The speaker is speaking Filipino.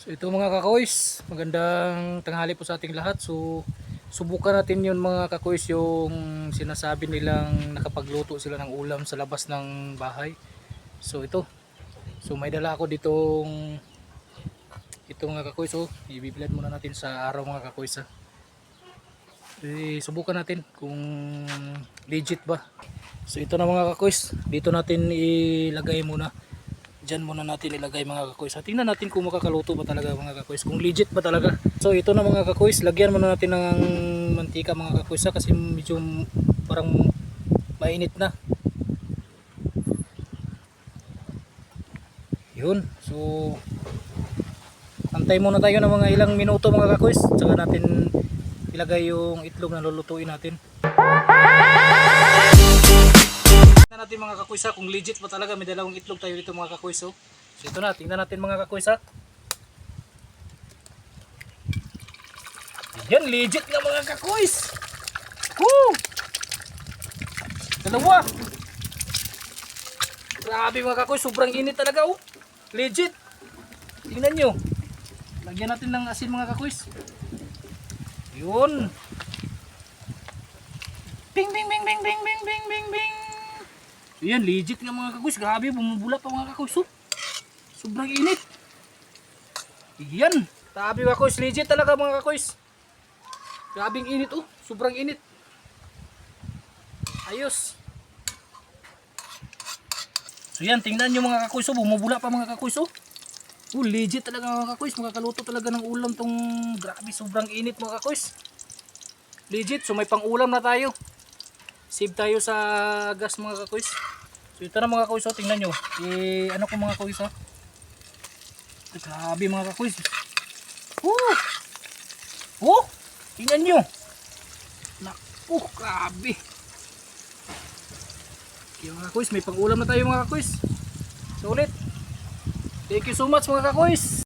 So ito mga kakoys, magandang tanghali po sa ating lahat. So subukan natin yun mga kakoys, yung sinasabi nilang nakapagluto sila ng ulam sa labas ng bahay. So ito, so may dala ako ditong ito mga kakoys. So ibibilad muna natin sa araw mga kakoys ha. Subukan natin kung legit ba. So ito na mga kakoys, dito natin ilagay muna. Diyan muna natin ilagay mga kakoys. Tingnan natin kung makakaluto ba talaga mga kakoys, kung legit ba talaga. So ito na mga kakoys, lagyan muna natin ng mantika mga kakoys kasi medyo parang mainit na. Yun. So antay muna tayo ng mga ilang minuto mga kakoys, saka natin ilagay yung itlog na lulutuin natin. Tingnan natin mga kakoys kung legit pa talaga, may dalawang itlog tayo dito mga kakoys. So ito na, tingnan natin mga kakoys ha. Yan, legit nga mga kakoys. Woo! Dalawa. Grabe mga kakoys, sobrang init talaga oh. Legit. Tingnan nyo. Lagyan natin ng asin mga kakoys. Yun. Bing bing bing bing bing bing bing bing bing. Yan, legit nga mga kakoys. Grabe, bumubula pa mga kakoys oh. Sobrang init. Yan. Grabe mga kakoys, legit talaga mga kakoys. Grabing init oh. Sobrang init. Ayos. So yan, tingnan nyo mga kakoys oh. Bumubula pa mga kakoys oh. Legit talaga mga kakoys. Makakaluto talaga ng ulam tong grabe. Sobrang init mga kakoys. Legit. So may pang ulam na tayo. Save tayo sa gas mga kakoys. So ito na mga kakoys oh. Tingnan nyo. Ano ko mga kakoys oh. Grabe mga kakoys. Tingnan nyo. Naku, grabe. Okay mga kakoys, may pang ulam na tayo mga kakoys. So ulit. Thank you so much mga kakoys.